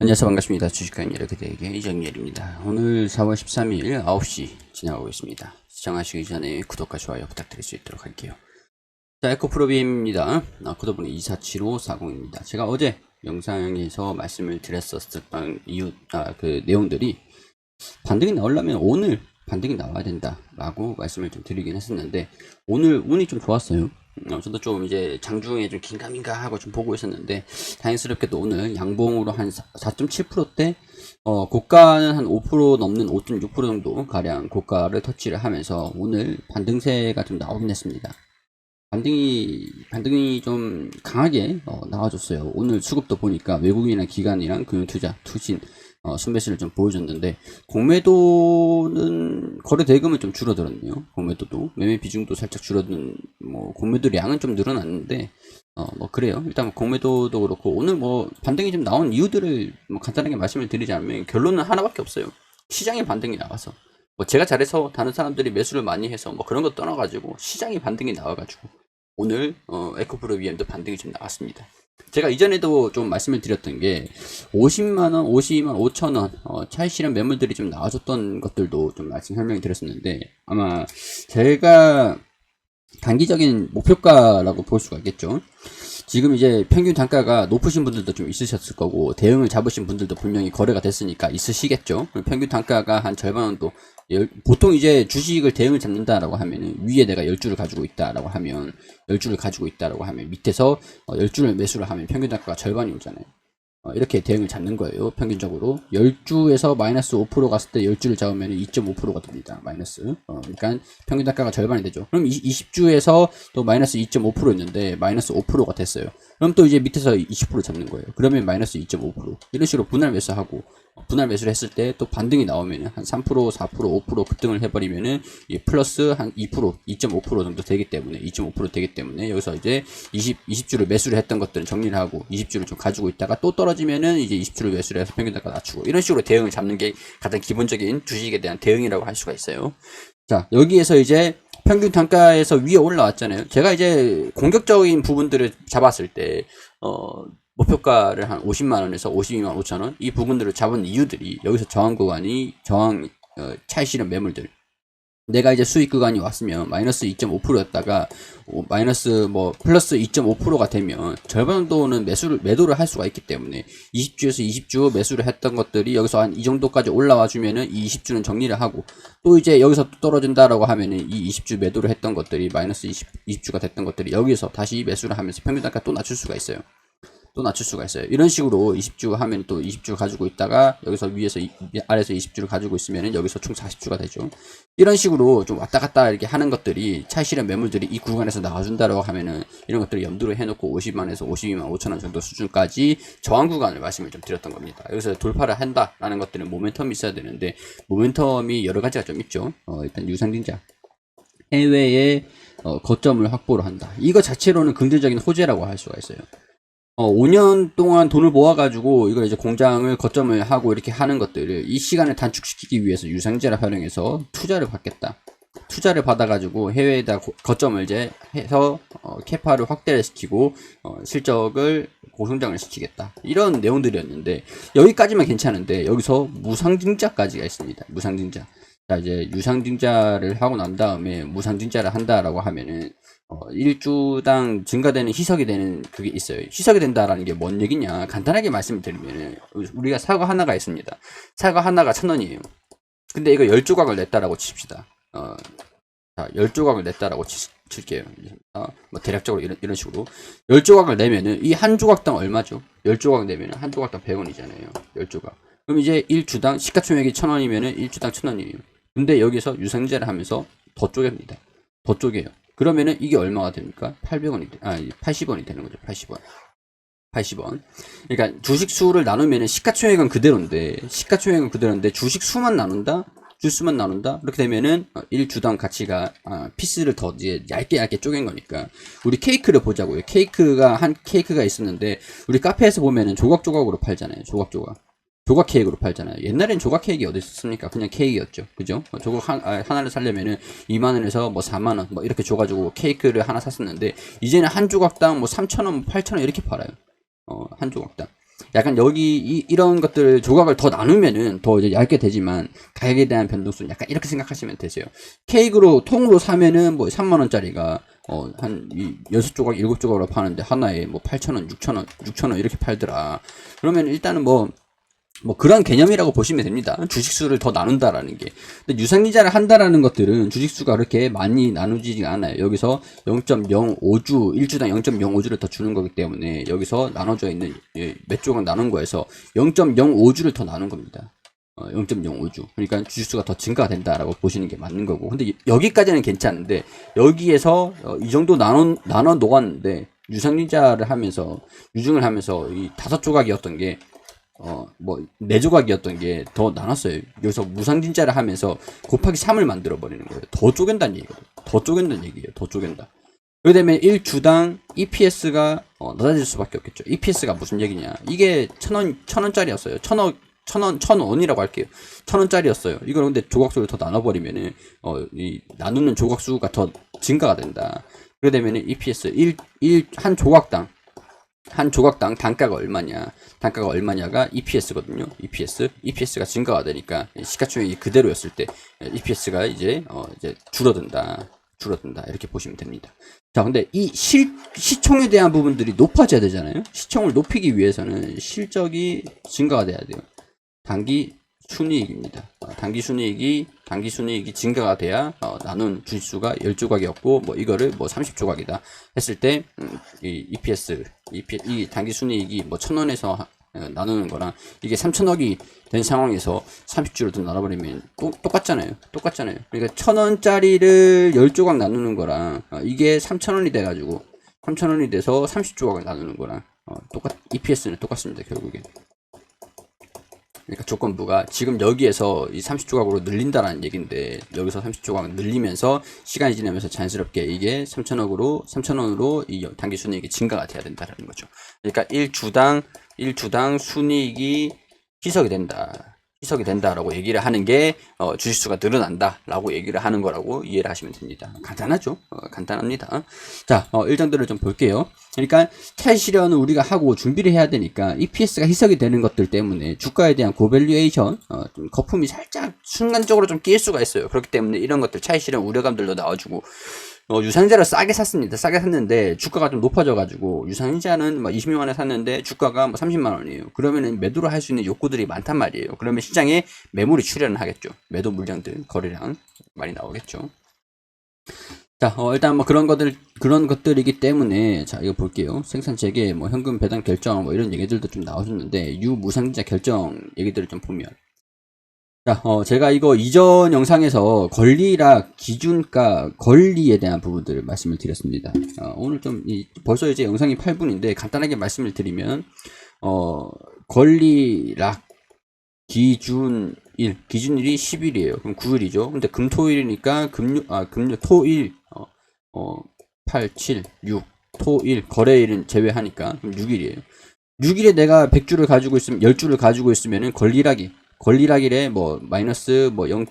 안녕하세요. 반갑습니다. 주식하는 여러분에게 이정렬입니다. 오늘 4월 13일 9시 지나가고 있습니다. 시청하시기 전에 구독과 좋아요 부탁드릴 수 있도록 할게요. 자, 에코프로비엠입니다. 코드번호 247540입니다. 제가 어제 영상에서 말씀을 드렸었던 그 내용들이 반등이 나오려면 오늘 반등이 나와야 된다라고 말씀을 좀 드리긴 했었는데, 오늘 운이 좀 좋았어요. 저도 좀 이제 장중에 좀 긴가민가 하고 좀 보고 있었는데, 다행스럽게도 오늘 양봉으로 한 4.7%대, 고가는 한 5% 넘는 5.6% 정도 가량 고가를 터치를 하면서 오늘 반등세가 좀 나오긴 했습니다. 반등이 좀 강하게 나와줬어요. 오늘 수급도 보니까 외국인이나 기관이랑 금융투자, 투신, 순매수를 좀 보여줬는데, 공매도는 거래 대금은 좀 줄어들었네요. 공매도도 매매 비중도 살짝 줄어든, 공매도량은 좀 늘어났는데, 그래요. 일단 공매도도 그렇고, 오늘 반등이 좀 나온 이유들을 간단하게 말씀을 드리자면, 결론은 하나밖에 없어요. 시장의 반등이 나와서. 제가 잘해서 다른 사람들이 매수를 많이 해서 그런 거 떠나가지고 시장이 반등이 나와가지고 오늘 에코프로비엠도 반등이 좀 나왔습니다. 제가 이전에도 좀 말씀을 드렸던 게 50만원, 52만 5천원 차익 실현 매물들이 좀 나와줬던 것들도 좀 말씀 설명을 드렸었는데, 아마 제가 단기적인 목표가라고 볼 수가 있겠죠. 지금 이제 평균 단가가 높으신 분들도 좀 있으셨을 거고, 대응을 잡으신 분들도 분명히 거래가 됐으니까 있으시겠죠. 평균 단가가 한 절반 정도, 보통 이제 주식을 대응을 잡는다라고 하면은, 위에 내가 10주를 가지고 있다라고 하면, 10주를 가지고 있다라고 하면 밑에서 10주를 매수를 하면 평균 단가가 절반이 오잖아요. 이렇게 대응을 잡는 거예요. 평균적으로 10주에서 마이너스 5% 갔을 때 10주를 잡으면 2.5%가 됩니다. 마이너스. 그러니까 평균 단가가 절반이 되죠. 그럼 20주에서 또 마이너스 2.5%였는데 마이너스 5%가 됐어요. 그럼 또 이제 밑에서 20% 잡는 거예요. 그러면 마이너스 2.5%. 이런 식으로 분할 매수하고, 분할 매수를 했을 때 또 반등이 나오면 한 3%, 4%, 5% 급등을 해버리면은 플러스 한 2%, 2.5% 정도 되기 때문에, 2.5% 되기 때문에 여기서 이제 20주를 매수를 했던 것들은 정리를 하고 20주를 좀 가지고 있다가 또 떨어지면은 이제 20주를 매수를 해서 평균 단가 낮추고, 이런 식으로 대응을 잡는 게 가장 기본적인 주식에 대한 대응이라고 할 수가 있어요. 자, 여기에서 이제 평균 단가에서 위에 올라왔잖아요. 제가 이제 공격적인 부분들을 잡았을 때, 목표가를 한 50만원에서 52만 5천원, 이 부분들을 잡은 이유들이, 여기서 저항 구간이, 차익 실현 매물들. 내가 이제 수익 구간이 왔으면 마이너스 2.5%였다가 마이너스 플러스 2.5%가 되면 절반 정도는 매도를 할 수가 있기 때문에 20주에서 20주 매수를 했던 것들이 여기서 한 이 정도까지 올라와 주면은 이 20주는 정리를 하고, 또 이제 여기서 또 떨어진다라고 하면은 이 20주 매도를 했던 것들이 마이너스 20주가 됐던 것들이 여기서 다시 매수를 하면서 평균 단가 또 낮출 수가 있어요. 이런 식으로 20주 하면 또 20주 가지고 있다가 여기서 아래에서 20주를 가지고 있으면 여기서 총 40주가 되죠. 이런 식으로 좀 왔다 갔다 이렇게 하는 것들이, 차익 실현 매물들이 이 구간에서 나와준다라고 하면은 이런 것들을 염두를 해놓고 50만에서 52만 5천원 정도 수준까지 저항 구간을 말씀을 좀 드렸던 겁니다. 여기서 돌파를 한다라는 것들은 모멘텀이 있어야 되는데, 모멘텀이 여러 가지가 좀 있죠. 일단 유상증자, 해외에 거점을 확보를 한다. 이거 자체로는 긍정적인 호재라고 할 수가 있어요. 5년 동안 돈을 모아가지고 이걸 이제 공장을 거점을 하고 이렇게 하는 것들을 이 시간을 단축시키기 위해서 유상증자를 활용해서 투자를 받겠다. 투자를 받아가지고 해외에다 거점을 이제 해서 캐파를 확대를 시키고 실적을 고성장을 시키겠다. 이런 내용들이었는데, 여기까지만 괜찮은데 여기서 무상증자까지가 있습니다. 무상증자. 자, 이제 유상증자를 하고 난 다음에 무상증자를 한다라고 하면은 1주당 증가되는 희석이 되는 그게 있어요. 희석이 된다라는 게 뭔 얘기냐, 간단하게 말씀을 드리면, 우리가 사과 하나가 있습니다. 사과 하나가 1,000원이에요. 근데 이거 10조각을 냈다라고 칩시다. 자, 10조각을 냈다라고 칠게요. 대략적으로 이런 식으로 10조각을 내면은 이 한 조각당 얼마죠? 10조각 내면은 한 조각당 100원이잖아요. 10조각. 그럼 이제 1주당 시가총액이 1,000원이면은 1주당 1,000원이에요. 근데 여기서 유상증자를 하면서 더 쪼갭니다. 더 쪼개요. 그러면은 이게 얼마가 됩니까? 80원이 되는 거죠. 80원. 그러니까 주식 수를 나누면은 시가총액은 그대로인데 주식 수만 나눈다? 주수만 나눈다? 이렇게 되면은 1주당 가치가 피스를 더 이제 얇게 쪼갠 거니까, 우리 케이크를 보자고요. 한 케이크가 있었는데 우리 카페에서 보면은 조각조각으로 팔잖아요. 조각 케이크로 팔잖아요. 옛날엔 조각 케이크 어디 있었습니까? 그냥 케이크였죠. 그죠? 조각 하나를 사려면은 2만원에서 4만원 이렇게 줘가지고 케이크를 하나 샀었는데, 이제는 한 조각당 3,000원, 8,000원 이렇게 팔아요. 한 조각당. 약간 여기 이런 것들 조각을 더 나누면은 더 이제 얇게 되지만 가격에 대한 변동수는 약간 이렇게 생각하시면 되세요. 케이크로 통으로 사면은 뭐 3만원짜리가 한 6조각 7조각으로 파는데 하나에 뭐 8,000원 6,000원 이렇게 팔더라. 그러면 일단은 뭐 그런 개념이라고 보시면 됩니다. 주식수를 더 나눈다라는 게. 근데 유상이자를 한다라는 것들은 주식수가 그렇게 많이 나누지가 않아요. 여기서 0.05주, 1주당 0.05주를 더 주는 거기 때문에 여기서 나눠져 있는 몇 조각 나눈 거에서 0.05주를 더 나눈 겁니다. 0.05주. 그러니까 주식수가 더 증가가 된다라고 보시는 게 맞는 거고. 근데 여기까지는 괜찮은데 여기에서 이 정도 나눠 놓았는데 유상이자를 하면서 유증을 하면서 이 5조각이었던 게 뭐 4조각이었던 게 더 나눴어요. 여기서 무상진짜를 하면서 곱하기 3을 만들어 버리는 거예요. 더 쪼갠다는 얘기거든요. 더 쪼갠다는 얘기예요. 더 쪼갠다. 그렇게 되면 1주당 EPS가 낮아질 수밖에 없겠죠. EPS가 무슨 얘기냐? 이게 1,000원짜리였어요. 1,000원이라고 할게요. 1,000원짜리였어요. 이걸 근데 조각수를 더 나눠버리면은 이 나누는 조각수가 더 증가가 된다. 그렇게 되면은 EPS 한 조각당 단가가 얼마냐가 EPS거든요. EPS가 증가가 되니까 시가총액이 그대로였을 때 EPS가 이제 줄어든다 이렇게 보시면 됩니다. 자, 근데 이 시총에 대한 부분들이 높아져야 되잖아요. 시총을 높이기 위해서는 실적이 증가가 돼야 돼요. 단기 순이익입니다. 단기 순이익이 증가가 돼야 나눈 주식수가 10조각이었고 뭐 이거를 뭐 30조각이다 했을 때 이 EPS 이 단기 순이익이 뭐 1,000원에서 나누는 거랑 이게 3,000억이 된 상황에서 30주를 더 나눠버리면 똑같잖아요. 그러니까 1,000원짜리를 10조각 나누는 거랑 이게 3,000원이 돼가지고 3,000원이 돼서 30조각을 나누는 거랑 EPS는 똑같습니다. 결국엔. 그러니까 조건부가 지금 여기에서 이 30조각으로 늘린다라는 얘기인데 여기서 30조각 늘리면서 시간이 지나면서 자연스럽게 이게 3,000원으로 이 단기 순이익이 증가가 돼야 된다라는 거죠. 그러니까 1주당 순이익이 희석이 된다라고 얘기를 하는 게 주식수가 늘어난다라고 얘기를 하는 거라고 이해를 하시면 됩니다. 간단하죠? 간단합니다. 자, 일정들을 좀 볼게요. 그러니까 차익 실현을 우리가 하고 준비를 해야 되니까 EPS가 희석이 되는 것들 때문에 주가에 대한 고밸류에이션 좀 거품이 살짝 순간적으로 좀 낄 수가 있어요. 그렇기 때문에 이런 것들 차익 실현 우려감들도 나와주고 유상자를 싸게 샀습니다. 싸게 샀는데 주가가 좀 높아져가지고 유상자는 뭐 20만원에 샀는데 주가가 뭐 30만원이에요. 그러면은 매도를 할 수 있는 욕구들이 많단 말이에요. 그러면 시장에 매물이 출현을 하겠죠. 매도 물량들 거래량 많이 나오겠죠. 자, 일단 뭐 그런 것들이기 때문에 자 이거 볼게요. 생산 재개, 뭐 현금 배당 결정, 뭐 이런 얘기들도 좀 나오셨는데 유무상자 결정 얘기들을 좀 보면. 자, 제가 이거 이전 영상에서 권리락 기준가 권리에 대한 부분들을 말씀을 드렸습니다. 오늘 좀 벌써 이제 영상이 8분인데 간단하게 말씀을 드리면 권리락 기준일이 10일이에요. 그럼 9일이죠. 근데 금토일이니까 토일 8, 7, 6 토일 거래일은 제외하니까 그럼 6일이에요. 6일에 내가 100주를 가지고 있으면 10주를 가지고 있으면은 권리락일에 뭐 마이너스 뭐 0.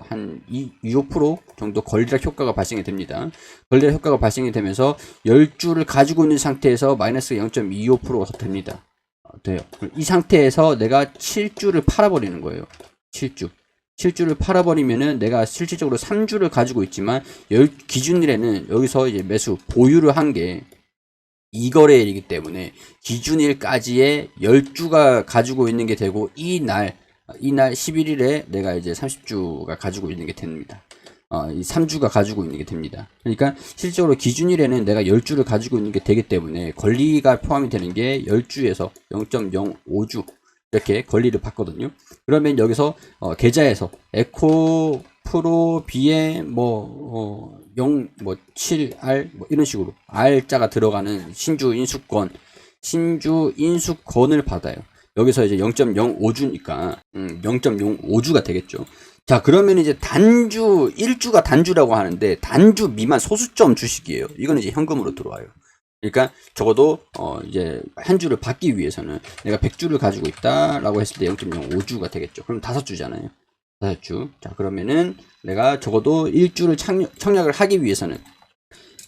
한 25% 정도 권리락 효과가 발생이 됩니다. 권리락 효과가 발생이 되면서 10주를 가지고 있는 상태에서 마이너스 0.25%가 됩니다. 돼요. 이 상태에서 내가 7주를 팔아버리는 거예요. 7주를 팔아버리면은 내가 실질적으로 3주를 가지고 있지만 기준일에는 여기서 이제 매수 보유를 한 게 2거래일이기 때문에 기준일까지의 10주가 가지고 있는 게 되고 이날 11일에 내가 이제 30주가 가지고 있는 게 됩니다. 이 3주가 가지고 있는 게 됩니다. 그러니까 실질적으로 기준일에는 내가 10주를 가지고 있는 게 되기 때문에 권리가 포함이 되는 게 10주에서 0.05주 이렇게 권리를 받거든요. 그러면 여기서 계좌에서 에코 프로 B에 7R 뭐 이런 식으로 R자가 들어가는 신주 인수권을 받아요. 여기서 이제 0.05주니까 0.05주가 되겠죠. 자, 그러면 이제 단주 1주가 단주라고 하는데 단주 미만 소수점 주식이에요. 이거는 이제 현금으로 들어와요. 그러니까 적어도 이제 한 주를 받기 위해서는 내가 100주를 가지고 있다라고 했을 때 0.05주가 되겠죠. 그럼 5주잖아요. 5주. 자, 그러면은 내가 적어도 1주를 청약을 하기 위해서는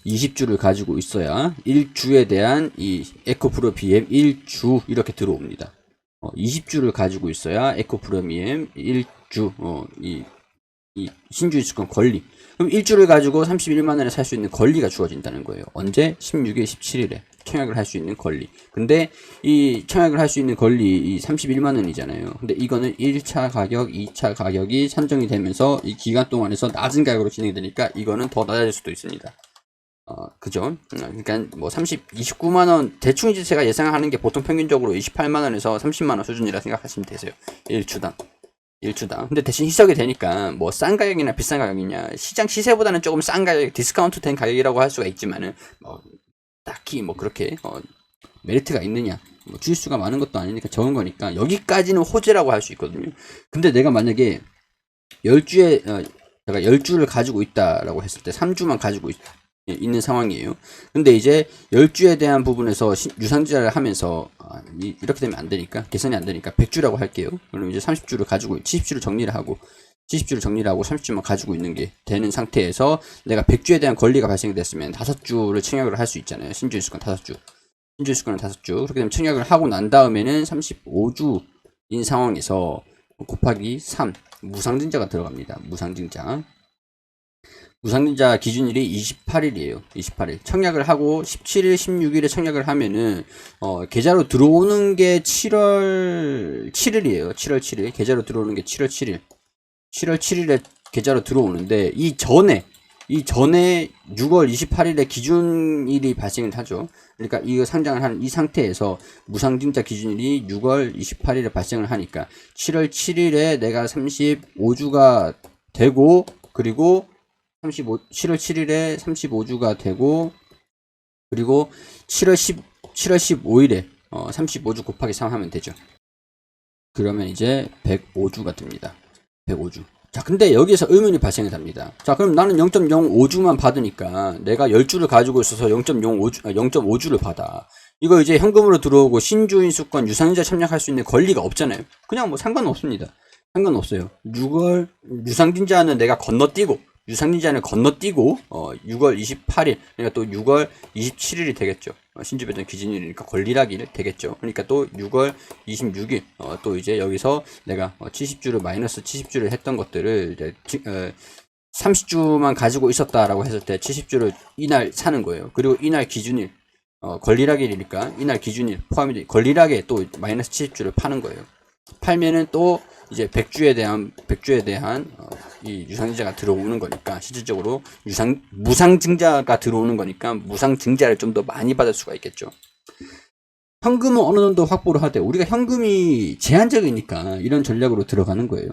20주를 가지고 있어야 1주에 대한 이 에코프로비엠 1주 이렇게 들어옵니다. 20주를 가지고 있어야 에코프로비엠 1주 이 신주인수권 권리. 그럼 1주를 가지고 31만원에 살 수 있는 권리가 주어진다는 거예요. 언제? 16일, 17일에 청약을 할 수 있는 권리. 근데 이 청약을 할 수 있는 권리 이 31만원이잖아요. 근데 이거는 1차 가격, 2차 가격이 산정이 되면서 이 기간 동안에서 낮은 가격으로 진행이 되니까 이거는 더 낮아질 수도 있습니다. 그죠? 그러니까 뭐 29만원 대충 이제 제가 예상하는 게 보통 평균적으로 28만원에서 30만원 수준이라 생각하시면 되세요. 1주당. 근데 대신 희석이 되니까 뭐 싼 가격이나 비싼 가격이냐 시장 시세보다는 조금 싼 가격 디스카운트 된 가격이라고 할 수가 있지만은 뭐 딱히 뭐 그렇게 메리트가 있느냐 뭐 주짓수가 많은 것도 아니니까 적은 거니까 여기까지는 호재라고 할 수 있거든요. 근데 내가 만약에 10주에 내가 10주를 가지고 있다라고 했을 때 3주만 가지고 있는 상황이에요. 근데 이제 10주에 대한 부분에서 유상증자를 하면서 이렇게 되면 안 되니까 계산이 안 되니까 100주라고 할게요. 그럼 이제 30주를 가지고 70주를 정리를 하고 30주만 가지고 있는 게 되는 상태에서 내가 100주에 대한 권리가 발생이 됐으면 5주를 청약을 할 수 있잖아요. 신주인수권 5주. 신주인수권은 5주. 그렇게 되면 청약을 하고 난 다음에는 35주인 상황에서 곱하기 3 무상증자가 들어갑니다. 무상증자 기준일이 28일이에요. 28일. 청약을 하고 17일, 16일에 청약을 하면은 계좌로 들어오는 게 7월 7일이에요. 7월 7일. 계좌로 들어오는 게 7월 7일. 7월 7일에 계좌로 들어오는데 이 전에 6월 28일에 기준일이 발생을 하죠. 그러니까 이거 상장을 하는 이 상태에서 무상증자 기준일이 6월 28일에 발생을 하니까 7월 7일에 내가 35주가 되고 그리고 7월 7일에 35주가 되고 그리고 7월 15일에 35주 곱하기 3 하면 되죠. 그러면 이제 105주가 됩니다. 105주. 자, 근데 여기에서 의문이 발생이 됩니다. 자, 그럼 나는 0.05주만 받으니까 내가 10주를 가지고 있어서 0.5주를 받아. 이거 이제 현금으로 들어오고 신주인수권 유상증자 참여할 수 있는 권리가 없잖아요. 그냥 뭐 상관없습니다. 상관없어요. 6월 유상증자는 내가 건너뛰고 6월 28일, 그러니까 또 6월 27일이 되겠죠. 신주변동 기준일이니까 권리락일 되겠죠. 그러니까 또 6월 26일, 또 이제 여기서 내가 70주를 마이너스 70주를 했던 것들을 이제 30주만 가지고 있었다라고 했을 때 70주를 이날 사는 거예요. 그리고 이날 기준일, 권리락일이니까 이날 기준일 포함이 돼, 권리락에 또 마이너스 70주를 파는 거예요. 팔면은 또 이제 100주에 대한 이 유상증자가 들어오는 거니까 실질적으로 무상증자가 들어오는 거니까 무상증자를 좀 더 많이 받을 수가 있겠죠. 현금은 어느 정도 확보를 하되 우리가 현금이 제한적이니까 이런 전략으로 들어가는 거예요.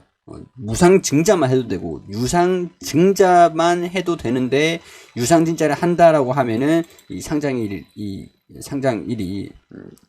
무상증자만 해도 되고 유상증자만 해도 되는데 유상증자를 한다라고 하면은 이 상장일이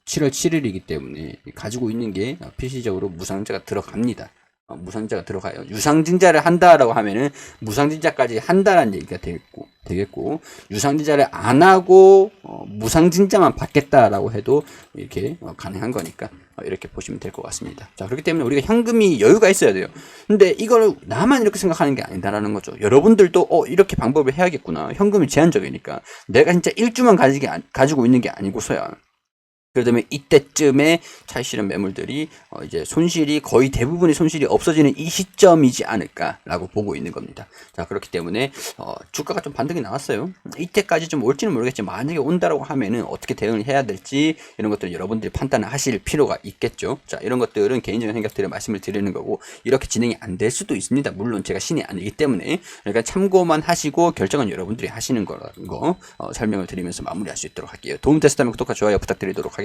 7월 7일이기 때문에 가지고 있는 게 필시적으로 무상증자가 들어갑니다. 무상증자가 들어가요. 유상증자를 한다라고 하면은 무상증자까지 한다라는 얘기가 되겠고 유상증자를 안 하고 무상증자만 받겠다라고 해도 이렇게 가능한 거니까 이렇게 보시면 될 것 같습니다. 자, 그렇기 때문에 우리가 현금이 여유가 있어야 돼요. 근데 이걸 나만 이렇게 생각하는 게 아니다라는 거죠. 여러분들도 이렇게 방법을 해야겠구나. 현금이 제한적이니까 내가 진짜 1주만 가지고 있는 게 아니고서야. 그러면 이때쯤에 차익실현 매물들이 이제 손실이 거의 대부분의 손실이 없어지는 이 시점이지 않을까라고 보고 있는 겁니다. 자, 그렇기 때문에 주가가 좀 반등이 나왔어요. 이때까지 좀 올지는 모르겠지만 만약에 온다라고 하면은 어떻게 대응을 해야 될지 이런 것들 여러분들이 판단을 하실 필요가 있겠죠. 자, 이런 것들은 개인적인 생각들을 말씀을 드리는 거고 이렇게 진행이 안 될 수도 있습니다. 물론 제가 신이 아니기 때문에 그러니까 참고만 하시고 결정은 여러분들이 하시는 거라는 거 설명을 드리면서 마무리할 수 있도록 할게요. 도움 됐다면 구독과 좋아요 부탁드리도록 하겠습니다.